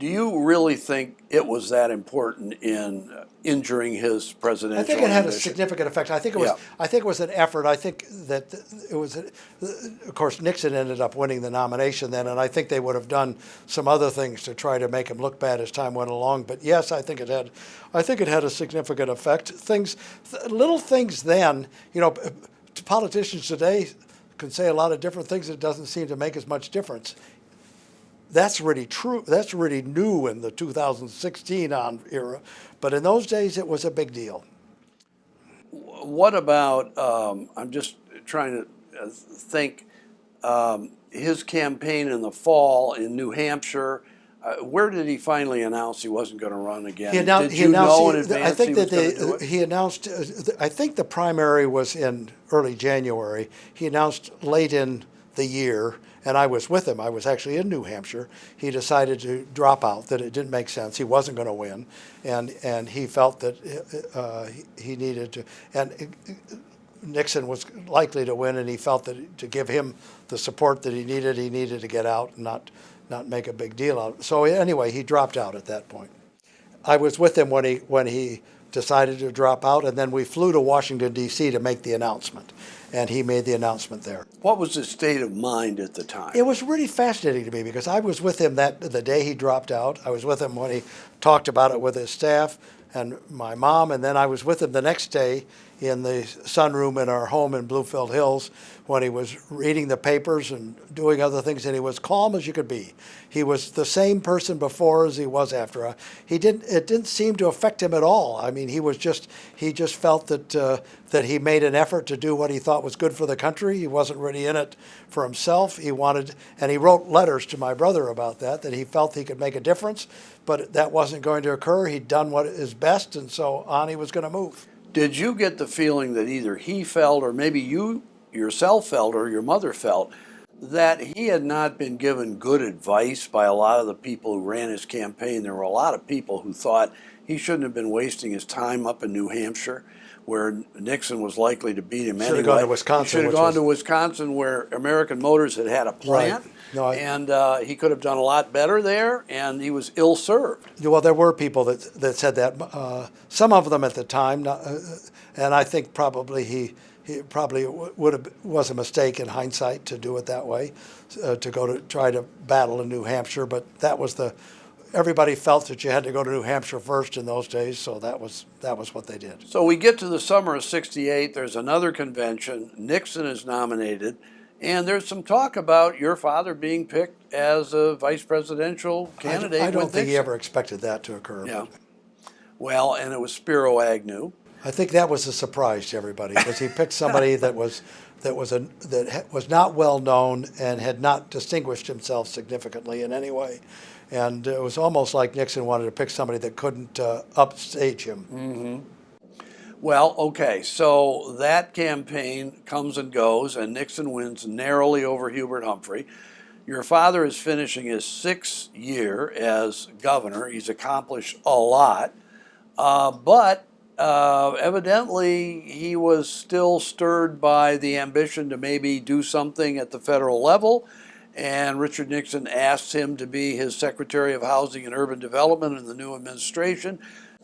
Do you really think it was that important in injuring his presidential I think it had a ambition? significant effect. I think it was. Yeah. I think it was an effort. I think that it was. Of course, Nixon ended up winning the nomination then, and I think they would have done some other things to try to make him look bad as time went along. But yes, I think it had. I think it had a significant effect. Little things then. Politicians today can say a lot of different things. It doesn't seem to make as much difference. That's really true. That's really new in the 2016 era. But in those days, it was a big deal. What about, I'm just trying to think, his campaign in the fall in New Hampshire? Where did he finally announce he wasn't going to run again? Did you know in advance I think he was going to do it? he announced. I think the primary was in early January. He announced late in the year, and I was with him. I was actually in New Hampshire. He decided to drop out, that it didn't make sense. He wasn't going to win, and he felt that he needed to. And Nixon was likely to win, and he felt that to give him the support that he needed to get out and not make a big deal out of it. So anyway, he dropped out at that point. I was with him when he decided to drop out, and then we flew to Washington, D.C. to make the announcement, and he made the announcement there. What was his state of mind at the time? It was really fascinating to me because I was with him the day he dropped out. I was with him when he talked about it with his staff and my mom, and then I was with him the next day in the sunroom in our home in Bluefield Hills when he was reading the papers and doing other things, and he was calm as you could be. He was the same person before as he was after. It didn't seem to affect him at all. I mean, he just felt that he made an effort to do what he thought was good for the country. He wasn't really in it for himself. And he wrote letters to my brother about that he felt he could make a difference, but that wasn't going to occur. He'd done what is best, and so on he was going to move. Did you get the feeling that either he felt, or maybe you yourself felt, or your mother felt, that he had not been given good advice by a lot of the people who ran his campaign? There were a lot of people who thought he shouldn't have been wasting his time up in New Hampshire, where Nixon was likely to beat him anyway. Should have gone to Wisconsin. He should have gone to Wisconsin, where American Motors had a plant. Right. No, and he could have done a lot better there, and he was ill-served. Well, there were people that said that. Some of them at the time, and I think probably he probably was a mistake in hindsight to do it that way, to go to try to battle in New Hampshire. But everybody felt that you had to go to New Hampshire first in those days, so that was what they did. So we get to the summer of '68. There's another convention. Nixon is nominated. And there's some talk about your father being picked as a vice presidential candidate. I don't think he Nixon. ever expected that to occur. Yeah. Well, and it was Spiro Agnew. I think that was a surprise to everybody because he picked somebody that was not well known and had not distinguished himself significantly in any way, and it was almost like Nixon wanted to pick somebody that couldn't upstage him. Mm-hmm. Well, okay, so that campaign comes and goes, and Nixon wins narrowly over Hubert Humphrey. Your father is finishing his 6th year as governor. He's accomplished a lot, but evidently he was still stirred by the ambition to maybe do something at the federal level, and Richard Nixon asked him to be his Secretary of Housing and Urban Development in the new administration,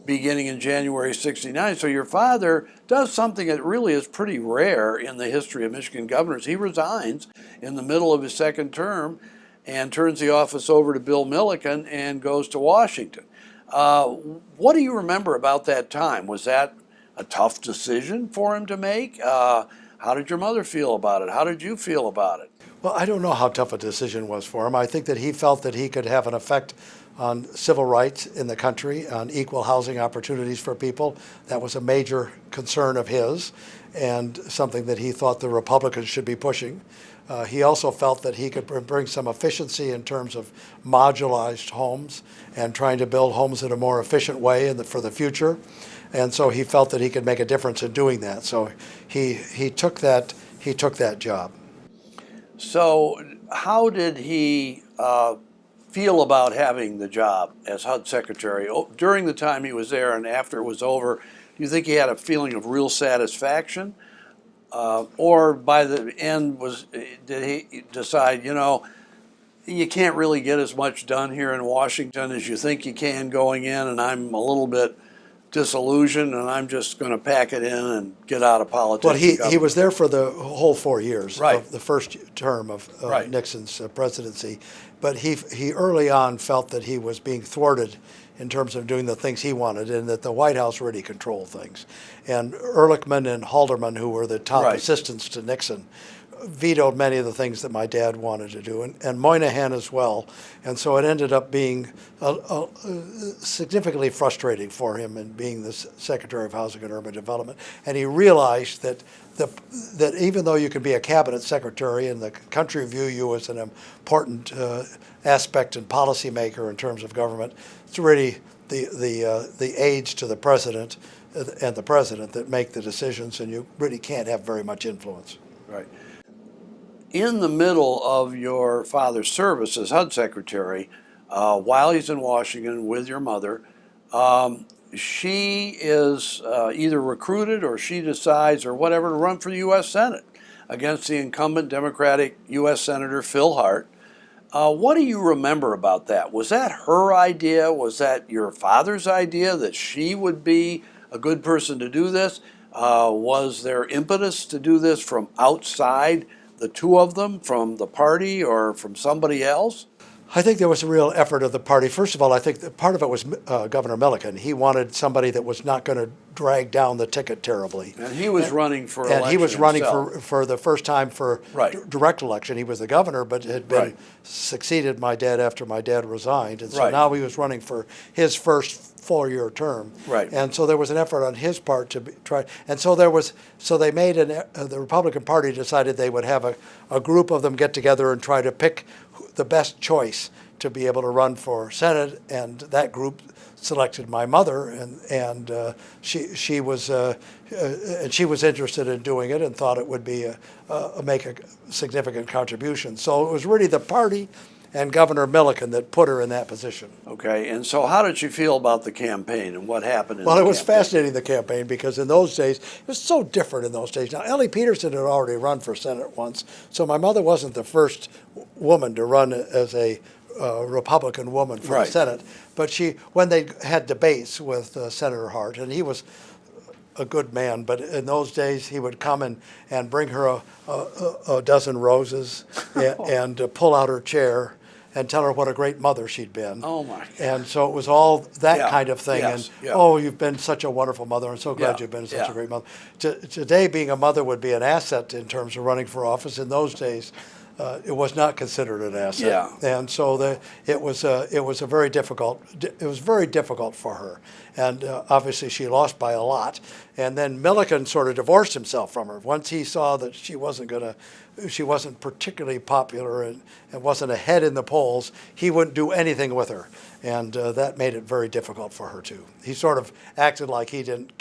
beginning in January '69. So your father does something that really is pretty rare in the history of Michigan governors. He resigns in the middle of his 2nd term and turns the office over to Bill Milliken and goes to Washington. What do you remember about that time? Was that a tough decision for him to make? How did your mother feel about it? How did you feel about it? Well, I don't know how tough a decision was for him. I think that he felt that he could have an effect on civil rights in the country, on equal housing opportunities for people. That was a major concern of his and something that he thought the Republicans should be pushing. He also felt that he could bring some efficiency in terms of modularized homes and trying to build homes in a more efficient way for the future. And so he felt that he could make a difference in doing that. So he took that job. So how did he feel about having the job as HUD secretary during the time he was there and after it was over? Do you think he had a feeling of real satisfaction? Or by the end, did he decide, you can't really get as much done here in Washington as you think you can going in, and I'm a little bit disillusioned, and I'm just going to pack it in and get out of politics. Well, he and was there for the whole 4 years Right. of the first term of Right. Nixon's presidency, but he early on felt that he was being thwarted in terms of doing the things he wanted, and that the White House really controlled things. And Ehrlichman and Haldeman, who were the top Right. assistants to Nixon, vetoed many of the things that my dad wanted to do, and Moynihan as well. And so it ended up being significantly frustrating for him in being the Secretary of Housing and Urban Development. And he realized that that even though you can be a cabinet secretary and the country view you as an important aspect and policymaker in terms of government, it's really the aides to the president and the president that make the decisions, and you really can't have very much influence. Right. In the middle of your father's service as HUD secretary, while he's in Washington with your mother, she is either recruited or she decides or whatever to run for the U.S. Senate against the incumbent Democratic U.S. Senator Phil Hart. What do you remember about that? Was that her idea? Was that your father's idea that she would be a good person to do this? Was there impetus to do this from outside the two of them, from the party or from somebody else? I think there was a real effort of the party. First of all, I think that part of it was Governor Milliken. He wanted somebody that was not going to drag down the ticket terribly. And he was running for And election he was running himself. for the first time for Right. direct election. He was the governor, but had been Right. succeeded my dad after my dad resigned. And so Right. now he was running for his first 4-year term. Right. And so there was an effort on his part to try. And so they made the Republican Party decided they would have a group of them get together and try to pick the best choice to be able to run for Senate, and that group selected my mother, and she was interested in doing it and thought it would be make a significant contribution. So it was really the party and Governor Milliken that put her in that position. Okay, and so how did you feel about the campaign and what happened in Well, the it was campaign? fascinating, the campaign, because in those days, it was so different in those days. Now, Ellie Peterson had already run for Senate once, so my mother wasn't the first woman to run as a Republican woman for Right. the Senate. But when they had debates with Senator Hart, and he was a good man, but in those days he would come and bring her a dozen roses and pull out her chair and tell her what a great mother she'd been. Oh, my God. And so it was all that Yeah, kind of thing. yes, And yeah. oh, you've been such a wonderful mother. I'm so glad Yeah, you've been such yeah. a great mother. Today, being a mother would be an asset in terms of running for office. In those days, it was not considered an asset. Yeah. And so it was very difficult for her. And obviously she lost by a lot. And then Milliken sort of divorced himself from her. Once he saw that she wasn't particularly popular and wasn't ahead in the polls, he wouldn't do anything with her. And that made it very difficult for her too. He sort of acted like he didn't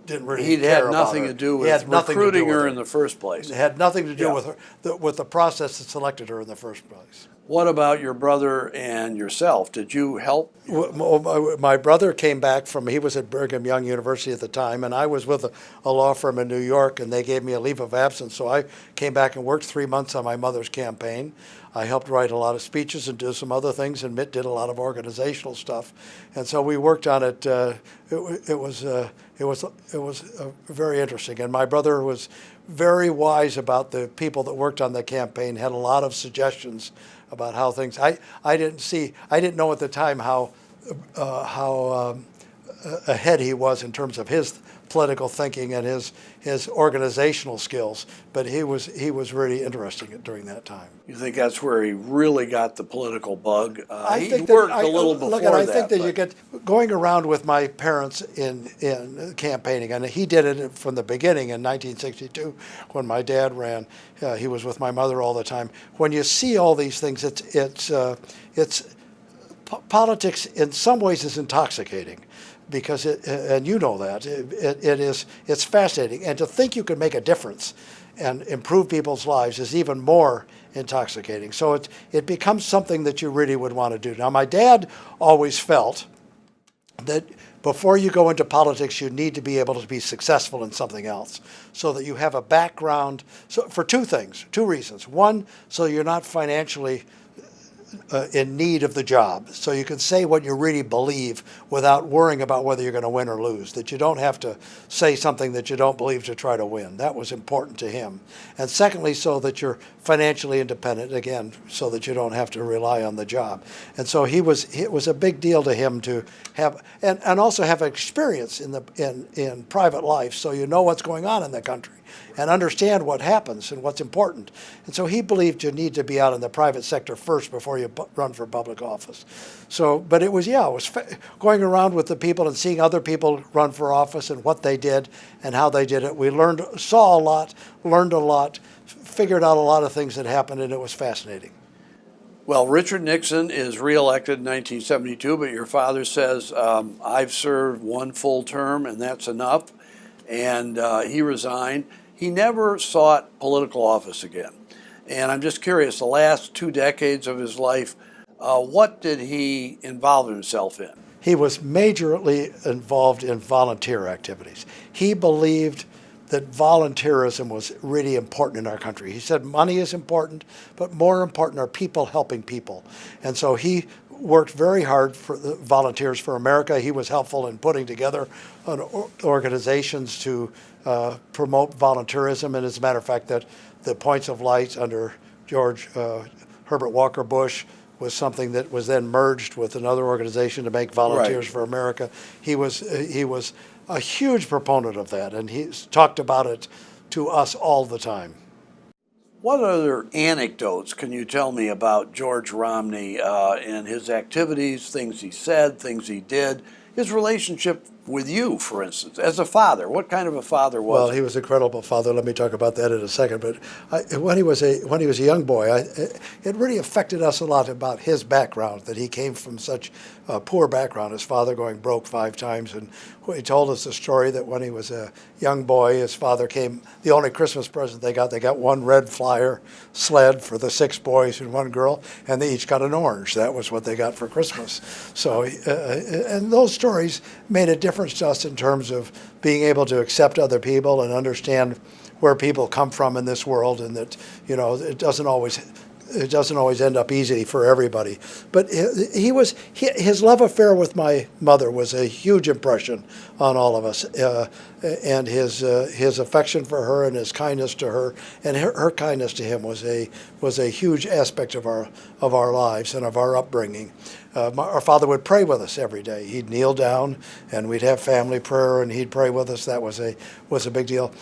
really He'd care had about nothing her. to do He with had nothing to do recruiting with her in the first place. It had nothing to do Yeah. with her, with the process that selected her in the first place. What about your brother and yourself? Did you help? My brother came back he was at Brigham Young University at the time, and I was with a law firm in New York, and they gave me a leave of absence. So I came back and worked 3 months on my mother's campaign. I helped write a lot of speeches and do some other things, and Mitt did a lot of organizational stuff. And so we worked on it. It was very interesting. And my brother was very wise about the people that worked on the campaign, had a lot of suggestions about how things. I didn't know at the time how ahead he was in terms of his political thinking and his organizational skills, but he was really interesting during that time. You think that's where he really got the political bug? I He think that worked a little before I that. think that you but- get going around with my parents in campaigning, and he did it from the beginning in 1962 when my dad ran. He was with my mother all the time. When you see all these things, politics in some ways is intoxicating. Because and you know that it's fascinating, and to think you can make a difference and improve people's lives is even more intoxicating. So it becomes something that you really would want to do. Now, my dad always felt that before you go into politics, you need to be able to be successful in something else, so that you have a background. So for two reasons. One, so you're not financially in need of the job. So you can say what you really believe without worrying about whether you're going to win or lose, that you don't have to say something that you don't believe to try to win. That was important to him. And secondly, so that you're financially independent, again, so that you don't have to rely on the job. And so it was a big deal to him to have, and also have experience in private life, so you know what's going on in the country and understand what happens and what's important. And so he believed you need to be out in the private sector first before you run for public office. So, but it was going around with the people and seeing other people run for office and what they did and how they did it. We saw a lot, learned a lot, figured out a lot of things that happened, and it was fascinating. Well, Richard Nixon is reelected in 1972, but your father says, I've served one full term and that's enough. And he resigned. He never sought political office again. And I'm just curious, the last 2 decades of his life, what did he involve himself in? He was majorly involved in volunteer activities. He believed that volunteerism was really important in our country. He said money is important, but more important are people helping people. And so he worked very hard for the Volunteers for America. He was helpful in putting together organizations to promote volunteerism. And as a matter of fact, that the Points of Light under George Herbert Walker Bush was something that was then merged with another organization to make Volunteers Right. for America. He was a huge proponent of that, and he's talked about it to us all the time. What other anecdotes can you tell me about George Romney and his activities, things he said, things he did, his relationship with you, for instance, as a father? What kind of a father was Well, he was an incredible father. Let me talk about that in a second. But when he was a young boy, it really affected us a lot about his background. That he came from such a poor background. His father going broke 5 times, and he told us the story that when he was a young boy, his father came. The only Christmas present they got one red flyer sled for the 6 boys and 1 girl, and they each got an orange. That was what they got for Christmas. So, and those stories made a difference to us in terms of being able to accept other people and understand where people come from in this world, and that it doesn't always end up easy for everybody. But his love affair with my mother was a huge impression on all of us, and his affection for her and his kindness to her and her kindness to him was a huge aspect of our lives and of our upbringing. Our father would pray with us every day. He'd kneel down and we'd have family prayer and he'd pray with us. That was a big deal.